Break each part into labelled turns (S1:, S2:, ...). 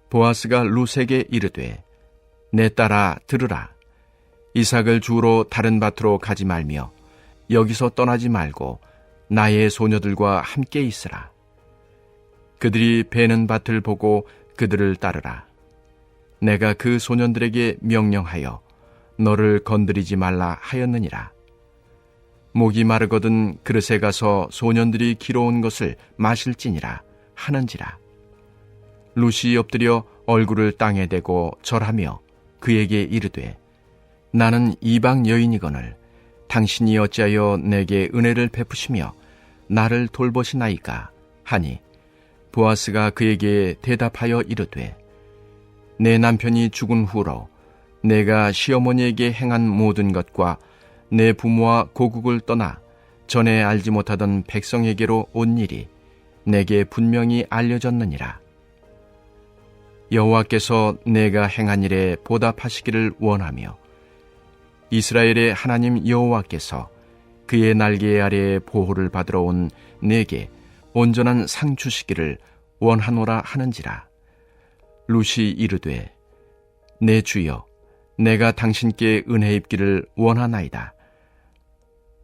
S1: 보아스가 룻에게 이르되 내 딸아 들으라. 이삭을 주우러 다른 밭으로 가지 말며 여기서 떠나지 말고 나의 소녀들과 함께 있으라. 그들이 베는 밭을 보고 그들을 따르라. 내가 그 소년들에게 명령하여 너를 건드리지 말라 하였느니라. 목이 마르거든 그릇에 가서 소년들이 길어온 것을 마실지니라 하는지라. 룻이 엎드려 얼굴을 땅에 대고 절하며 그에게 이르되 나는 이방 여인이거늘 당신이 어찌하여 내게 은혜를 베푸시며 나를 돌보시나이까 하니 보아스가 그에게 대답하여 이르되 내 남편이 죽은 후로 내가 시어머니에게 행한 모든 것과 내 부모와 고국을 떠나 전에 알지 못하던 백성에게로 온 일이 내게 분명히 알려졌느니라. 여호와께서 내가 행한 일에 보답하시기를 원하며 이스라엘의 하나님 여호와께서 그의 날개 아래에 보호를 받으러 온 내게 온전한 상 주시기를 원하노라 하는지라. 룻이 이르되 내 주여 내가 당신께 은혜 입기를 원하나이다.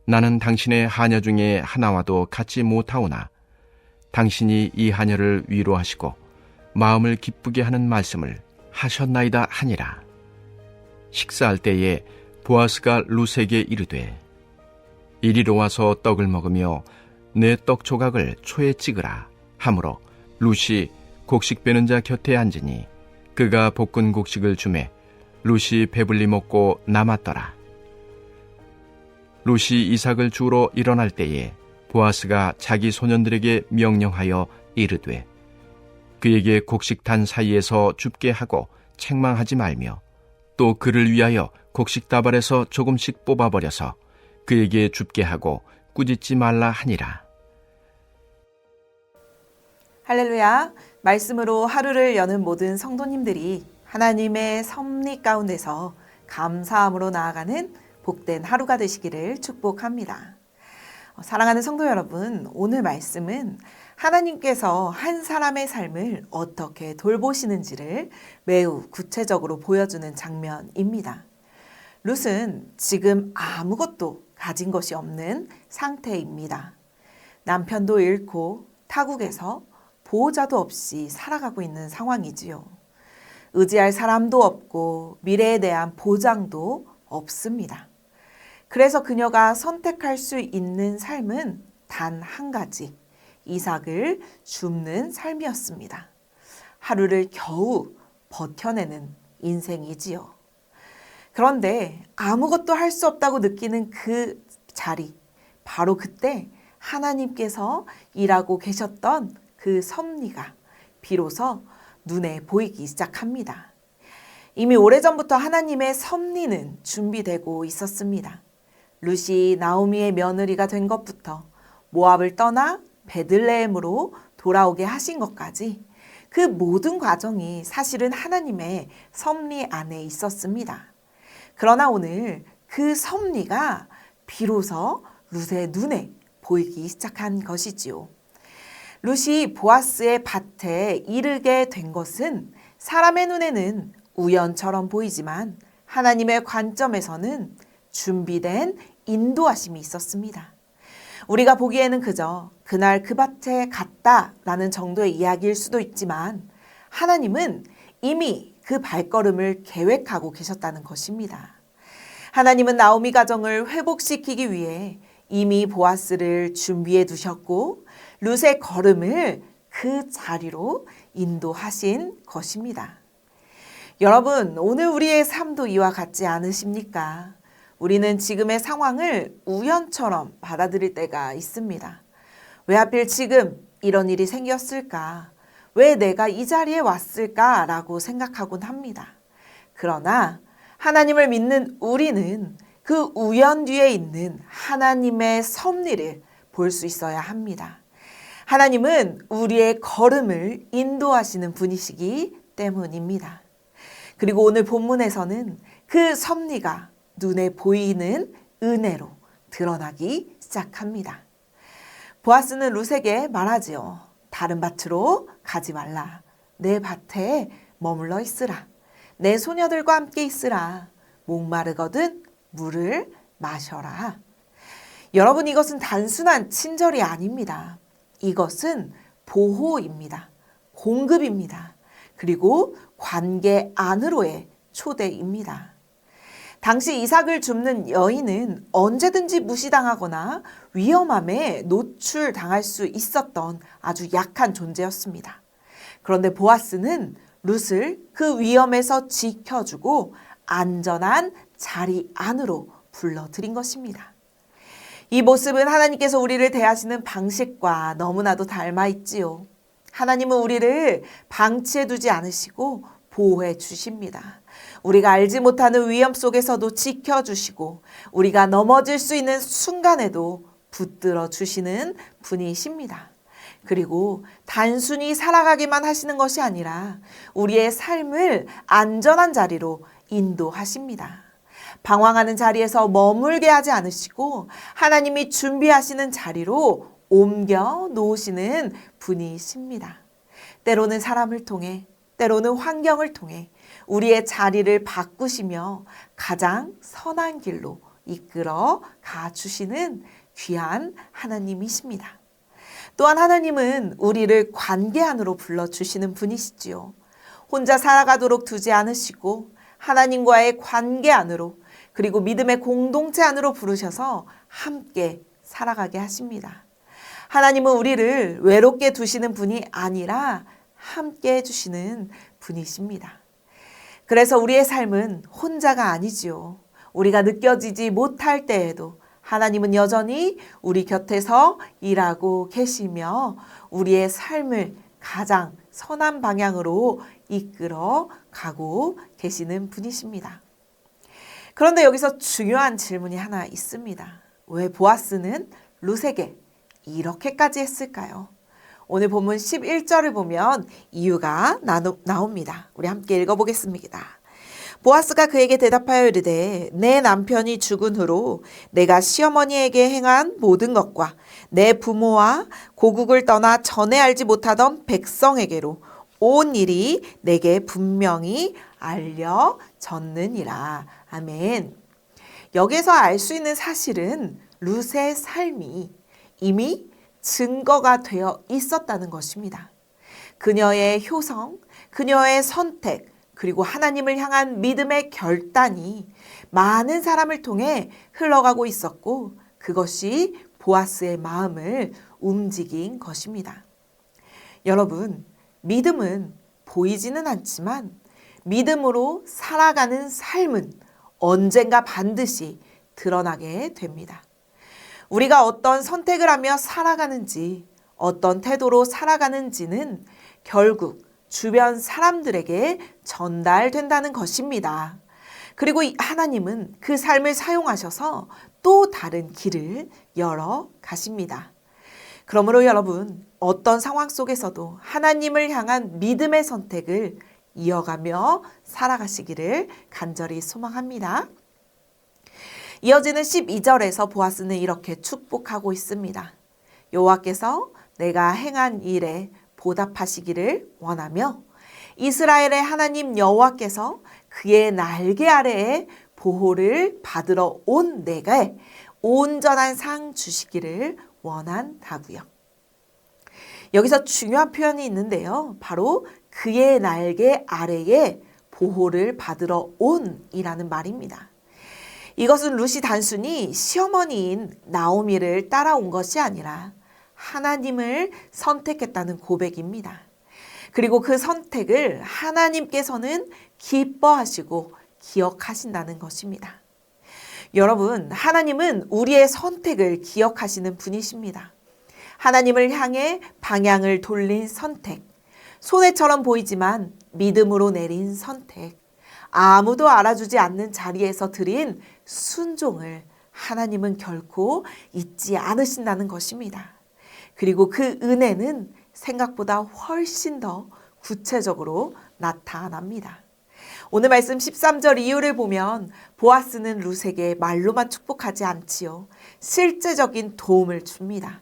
S1: 나는 당신의 하녀 중에 하나와도 같지 못하오나 당신이 이 하녀를 위로하시고 마음을 기쁘게 하는 말씀을 하셨나이다 하니라. 식사할 때에 보아스가 룻에게 이르되 이리로 와서 떡을 먹으며 내 떡 조각을 초에 찍으라 하므로 룻이 곡식 베는 자 곁에 앉으니 그가 볶은 곡식을 주매 룻이 배불리 먹고 남았더라. 룻이 이삭을 주우러 일어날 때에 보아스가 자기 소년들에게 명령하여 이르되 그에게 곡식 단 사이에서 줍게 하고 책망하지 말며 또 그를 위하여 곡식 다발에서 조금씩 뽑아버려서 그에게 줍게 하고 꾸짖지 말라 하니라.
S2: 할렐루야. 말씀으로 하루를 여는 모든 성도님들이 하나님의 섭리 가운데서 감사함으로 나아가는 복된 하루가 되시기를 축복합니다. 사랑하는 성도 여러분, 오늘 말씀은 하나님께서 한 사람의 삶을 어떻게 돌보시는지를 매우 구체적으로 보여주는 장면입니다. 룻은 지금 아무것도 가진 것이 없는 상태입니다. 남편도 잃고 타국에서 보호자도 없이 살아가고 있는 상황이지요. 의지할 사람도 없고 미래에 대한 보장도 없습니다. 그래서 그녀가 선택할 수 있는 삶은 단 한 가지, 이삭을 줍는 삶이었습니다. 하루를 겨우 버텨내는 인생이지요. 그런데 아무것도 할 수 없다고 느끼는 그 자리, 바로 그때 하나님께서 일하고 계셨던 그 섭리가 비로소 눈에 보이기 시작합니다. 이미 오래전부터 하나님의 섭리는 준비되고 있었습니다. 룻이 나오미의 며느리가 된 것부터 모압을 떠나 베들레헴으로 돌아오게 하신 것까지 그 모든 과정이 사실은 하나님의 섭리 안에 있었습니다. 그러나 오늘 그 섭리가 비로소 룻의 눈에 보이기 시작한 것이지요. 룻이 보아스의 밭에 이르게 된 것은 사람의 눈에는 우연처럼 보이지만 하나님의 관점에서는 준비된 인도하심이 있었습니다. 우리가 보기에는 그저 그날 그 밭에 갔다라는 정도의 이야기일 수도 있지만 하나님은 이미 그 발걸음을 계획하고 계셨다는 것입니다. 하나님은 나오미 가정을 회복시키기 위해 이미 보아스를 준비해 두셨고 룻의 걸음을 그 자리로 인도하신 것입니다. 여러분, 오늘 우리의 삶도 이와 같지 않으십니까? 우리는 지금의 상황을 우연처럼 받아들일 때가 있습니다. 왜 하필 지금 이런 일이 생겼을까? 왜 내가 이 자리에 왔을까? 라고 생각하곤 합니다. 그러나 하나님을 믿는 우리는 그 우연 뒤에 있는 하나님의 섭리를 볼 수 있어야 합니다. 하나님은 우리의 걸음을 인도하시는 분이시기 때문입니다. 그리고 오늘 본문에서는 그 섭리가 눈에 보이는 은혜로 드러나기 시작합니다. 보아스는 룻에게 말하지요. 다른 밭으로 가지 말라. 내 밭에 머물러 있으라. 내 소녀들과 함께 있으라. 목마르거든 물을 마셔라. 여러분, 이것은 단순한 친절이 아닙니다. 이것은 보호입니다. 공급입니다. 그리고 관계 안으로의 초대입니다. 당시 이삭을 줍는 여인은 언제든지 무시당하거나 위험함에 노출당할 수 있었던 아주 약한 존재였습니다. 그런데 보아스는 룻을 그 위험에서 지켜주고 안전한 자리 안으로 불러들인 것입니다. 이 모습은 하나님께서 우리를 대하시는 방식과 너무나도 닮아 있지요. 하나님은 우리를 방치해 두지 않으시고 보호해 주십니다. 우리가 알지 못하는 위험 속에서도 지켜주시고 우리가 넘어질 수 있는 순간에도 붙들어 주시는 분이십니다. 그리고 단순히 살아가기만 하시는 것이 아니라 우리의 삶을 안전한 자리로 인도하십니다. 방황하는 자리에서 머물게 하지 않으시고 하나님이 준비하시는 자리로 옮겨 놓으시는 분이십니다. 때로는 사람을 통해, 때로는 환경을 통해 우리의 자리를 바꾸시며 가장 선한 길로 이끌어 가주시는 귀한 하나님이십니다. 또한 하나님은 우리를 관계 안으로 불러주시는 분이시지요. 혼자 살아가도록 두지 않으시고 하나님과의 관계 안으로, 그리고 믿음의 공동체 안으로 부르셔서 함께 살아가게 하십니다. 하나님은 우리를 외롭게 두시는 분이 아니라 함께 해주시는 분이십니다. 그래서 우리의 삶은 혼자가 아니지요. 우리가 느껴지지 못할 때에도 하나님은 여전히 우리 곁에서 일하고 계시며 우리의 삶을 가장 선한 방향으로 이끌어 가고 계시는 분이십니다. 그런데 여기서 중요한 질문이 하나 있습니다. 왜 보아스는 룻에게 이렇게까지 했을까요? 오늘 본문 11절을 보면 이유가 나옵니다. 우리 함께 읽어보겠습니다. 보아스가 그에게 대답하여 이르되 내 남편이 죽은 후로 내가 시어머니에게 행한 모든 것과 내 부모와 고국을 떠나 전에 알지 못하던 백성에게로 온 일이 내게 분명히 알려졌느니라. 아멘. 여기서 알 수 있는 사실은 룻의 삶이 이미 증거가 되어 있었다는 것입니다. 그녀의 효성, 그녀의 선택, 그리고 하나님을 향한 믿음의 결단이 많은 사람을 통해 흘러가고 있었고 그것이 보아스의 마음을 움직인 것입니다. 여러분, 믿음은 보이지는 않지만 믿음으로 살아가는 삶은 언젠가 반드시 드러나게 됩니다. 우리가 어떤 선택을 하며 살아가는지, 어떤 태도로 살아가는지는 결국 주변 사람들에게 전달된다는 것입니다. 그리고 하나님은 그 삶을 사용하셔서 또 다른 길을 열어 가십니다. 그러므로 여러분, 어떤 상황 속에서도 하나님을 향한 믿음의 선택을 이어가며 살아가시기를 간절히 소망합니다. 이어지는 12절에서 보아스는 이렇게 축복하고 있습니다. 여호와께서 내가 행한 일에 보답하시기를 원하며 이스라엘의 하나님 여호와께서 그의 날개 아래에 보호를 받으러 온 내게 온전한 상 주시기를 원한다고요. 여기서 중요한 표현이 있는데요. 바로 그의 날개 아래에 보호를 받으러 온이라는 말입니다. 이것은 룻이 단순히 시어머니인 나오미를 따라온 것이 아니라 하나님을 선택했다는 고백입니다. 그리고 그 선택을 하나님께서는 기뻐하시고 기억하신다는 것입니다. 여러분, 하나님은 우리의 선택을 기억하시는 분이십니다. 하나님을 향해 방향을 돌린 선택, 손해처럼 보이지만 믿음으로 내린 선택, 아무도 알아주지 않는 자리에서 드린 순종을 하나님은 결코 잊지 않으신다는 것입니다. 그리고 그 은혜는 생각보다 훨씬 더 구체적으로 나타납니다. 오늘 말씀 13절 이후를 보면 보아스는 룻에게 말로만 축복하지 않지요. 실제적인 도움을 줍니다.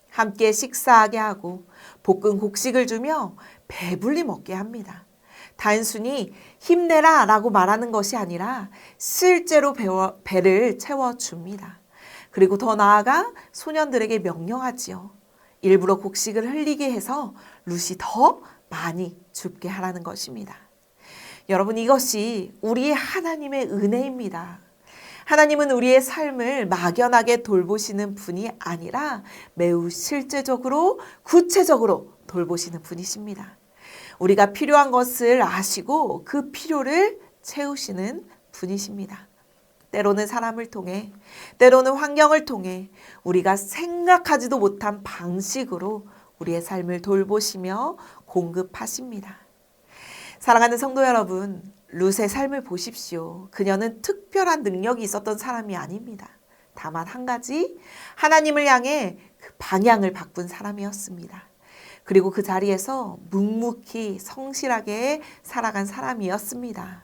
S2: 함께 식사하게 하고 볶은 곡식을 주며 배불리 먹게 합니다. 단순히 힘내라 라고 말하는 것이 아니라 실제로 배를 채워줍니다. 그리고 더 나아가 소년들에게 명령하지요. 일부러 곡식을 흘리게 해서 룻이 더 많이 줍게 하라는 것입니다. 여러분, 이것이 우리 하나님의 은혜입니다. 하나님은 우리의 삶을 막연하게 돌보시는 분이 아니라 매우 실제적으로 구체적으로 돌보시는 분이십니다. 우리가 필요한 것을 아시고 그 필요를 채우시는 분이십니다. 때로는 사람을 통해, 때로는 환경을 통해 우리가 생각하지도 못한 방식으로 우리의 삶을 돌보시며 공급하십니다. 사랑하는 성도 여러분, 룻의 삶을 보십시오. 그녀는 특별한 능력이 있었던 사람이 아닙니다. 다만 한 가지, 하나님을 향해 그 방향을 바꾼 사람이었습니다. 그리고 그 자리에서 묵묵히 성실하게 살아간 사람이었습니다.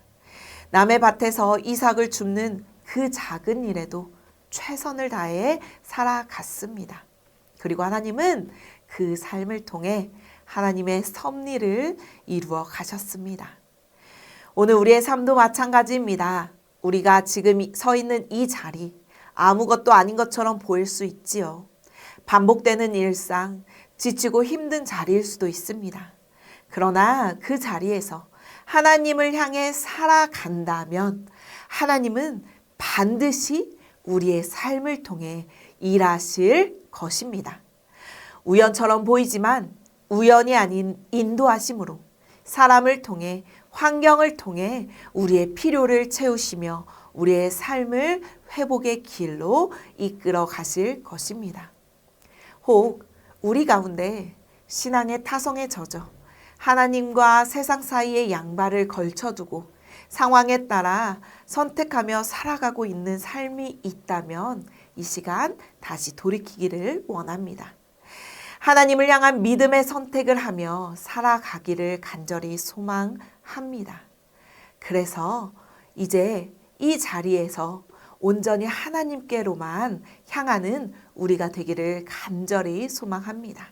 S2: 남의 밭에서 이삭을 줍는 그 작은 일에도 최선을 다해 살아갔습니다. 그리고 하나님은 그 삶을 통해 하나님의 섭리를 이루어 가셨습니다. 오늘 우리의 삶도 마찬가지입니다. 우리가 지금 서 있는 이 자리, 아무것도 아닌 것처럼 보일 수 있지요. 반복되는 일상, 지치고 힘든 자리일 수도 있습니다. 그러나 그 자리에서 하나님을 향해 살아간다면 하나님은 반드시 우리의 삶을 통해 일하실 것입니다. 우연처럼 보이지만 우연이 아닌 인도하심으로 사람을 통해 환경을 통해 우리의 필요를 채우시며 우리의 삶을 회복의 길로 이끌어 가실 것입니다. 혹 우리 가운데 신앙의 타성에 젖어 하나님과 세상 사이의 양발을 걸쳐두고 상황에 따라 선택하며 살아가고 있는 삶이 있다면 이 시간 다시 돌이키기를 원합니다. 하나님을 향한 믿음의 선택을 하며 살아가기를 간절히 소망합니다. 그래서 이제 이 자리에서 온전히 하나님께로만 향하는 우리가 되기를 간절히 소망합니다.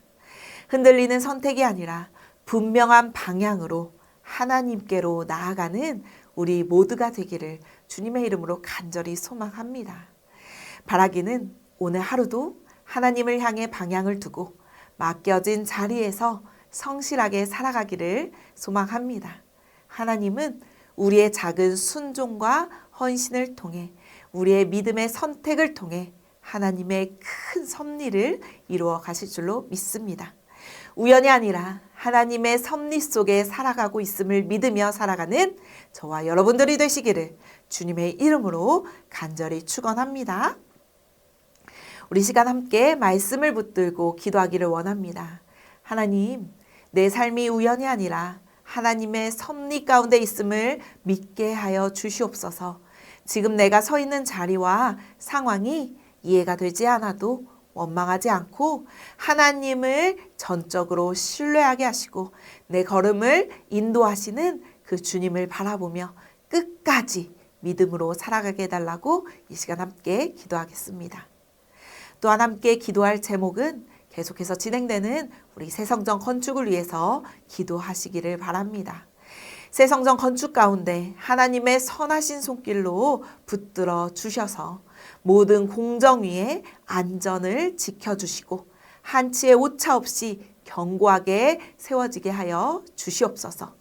S2: 흔들리는 선택이 아니라 분명한 방향으로 하나님께로 나아가는 우리 모두가 되기를 주님의 이름으로 간절히 소망합니다. 바라기는 오늘 하루도 하나님을 향해 방향을 두고 맡겨진 자리에서 성실하게 살아가기를 소망합니다. 하나님은 우리의 작은 순종과 헌신을 통해 우리의 믿음의 선택을 통해 하나님의 큰 섭리를 이루어 가실 줄로 믿습니다. 우연이 아니라 하나님의 섭리 속에 살아가고 있음을 믿으며 살아가는 저와 여러분들이 되시기를 주님의 이름으로 간절히 축원합니다. 우리 시간 함께 말씀을 붙들고 기도하기를 원합니다. 하나님, 내 삶이 우연이 아니라 하나님의 섭리 가운데 있음을 믿게 하여 주시옵소서. 지금 내가 서 있는 자리와 상황이 이해가 되지 않아도 원망하지 않고 하나님을 전적으로 신뢰하게 하시고 내 걸음을 인도하시는 그 주님을 바라보며 끝까지 믿음으로 살아가게 해달라고 이 시간 함께 기도하겠습니다. 또한 함께 기도할 제목은 계속해서 진행되는 우리 새성전 건축을 위해서 기도하시기를 바랍니다. 새성전 건축 가운데 하나님의 선하신 손길로 붙들어 주셔서 모든 공정 위에 안전을 지켜주시고 한치의 오차 없이 견고하게 세워지게 하여 주시옵소서.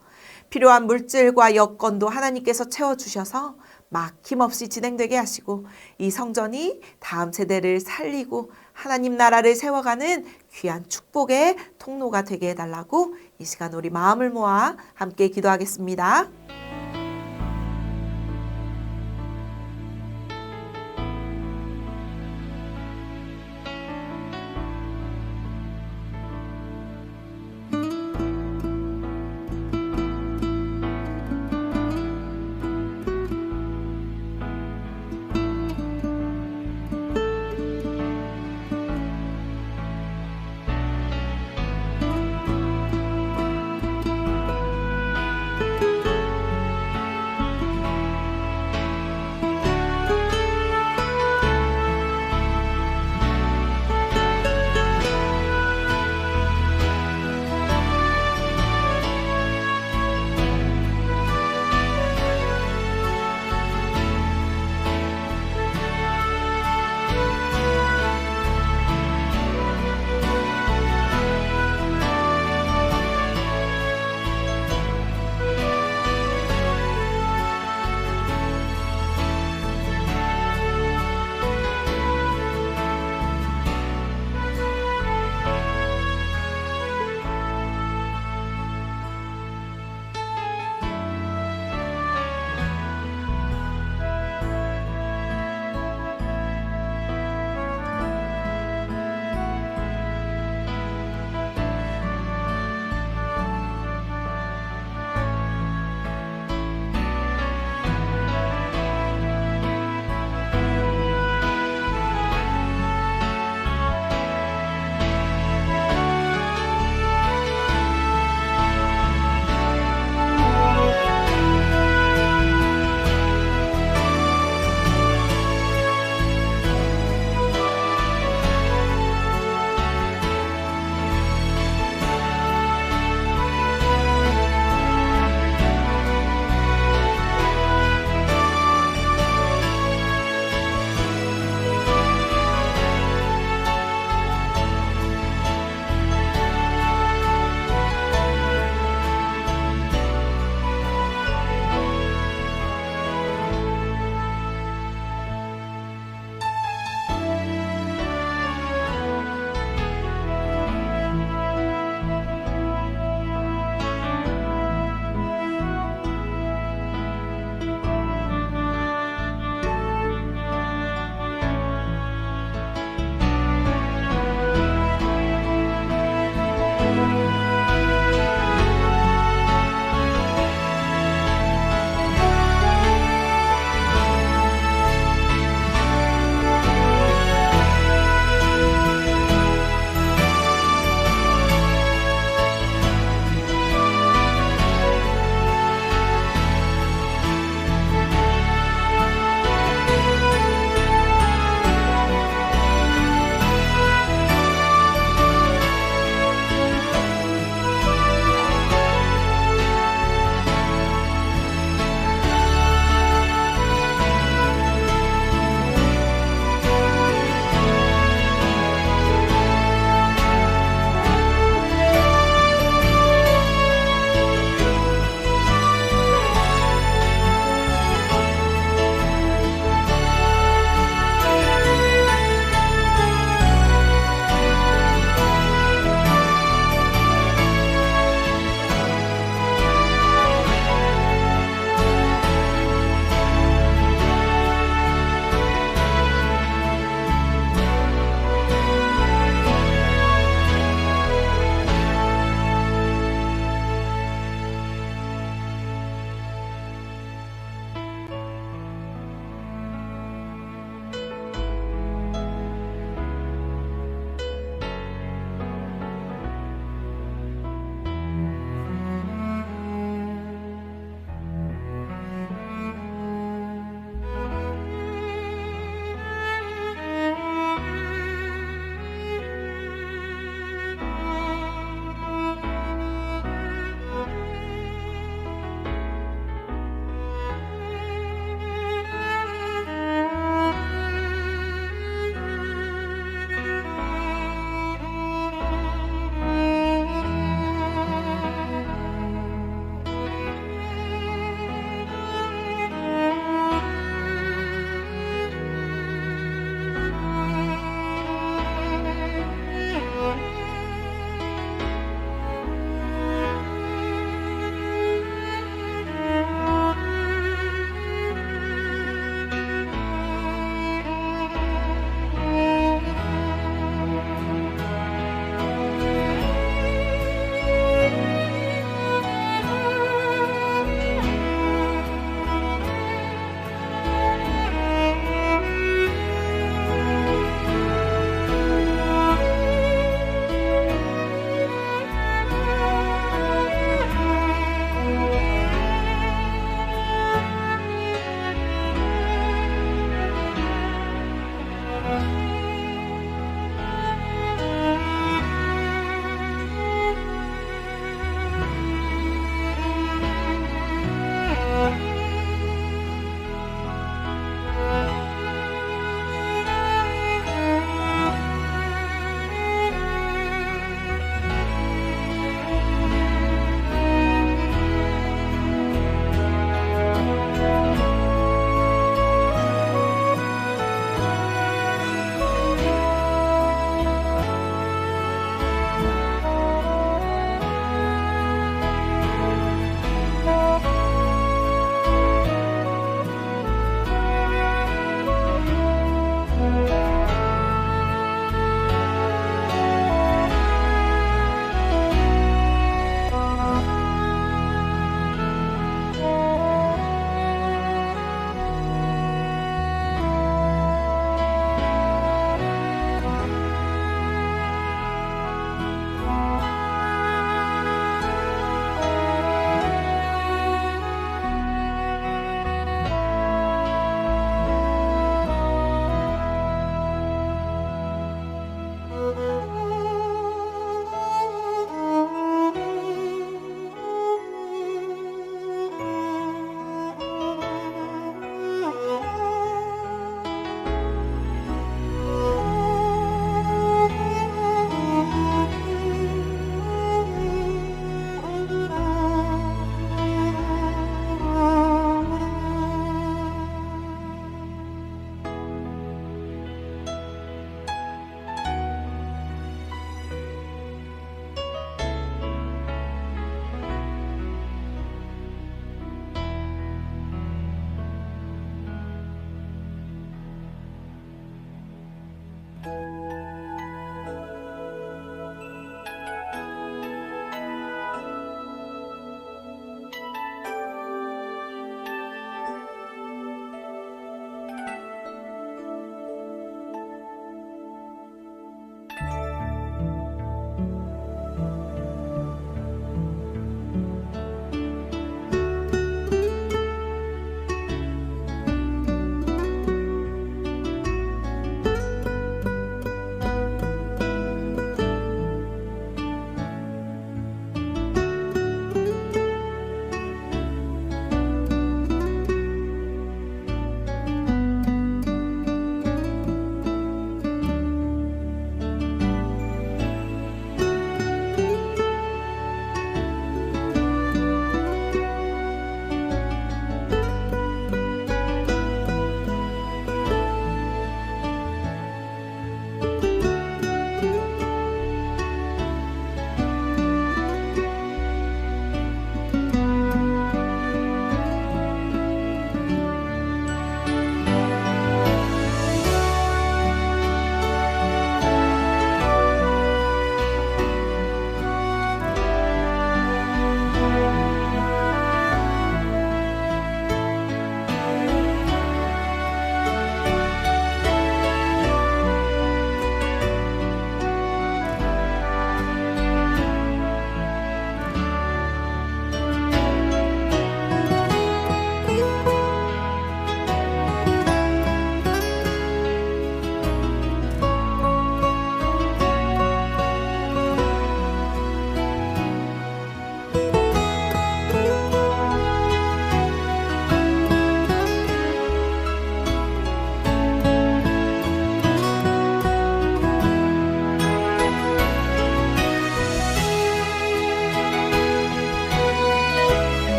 S2: 필요한 물질과 여건도 하나님께서 채워주셔서 막힘없이 진행되게 하시고 이 성전이 다음 세대를 살리고 하나님 나라를 세워가는 귀한 축복의 통로가 되게 해달라고 이 시간 우리 마음을 모아 함께 기도하겠습니다.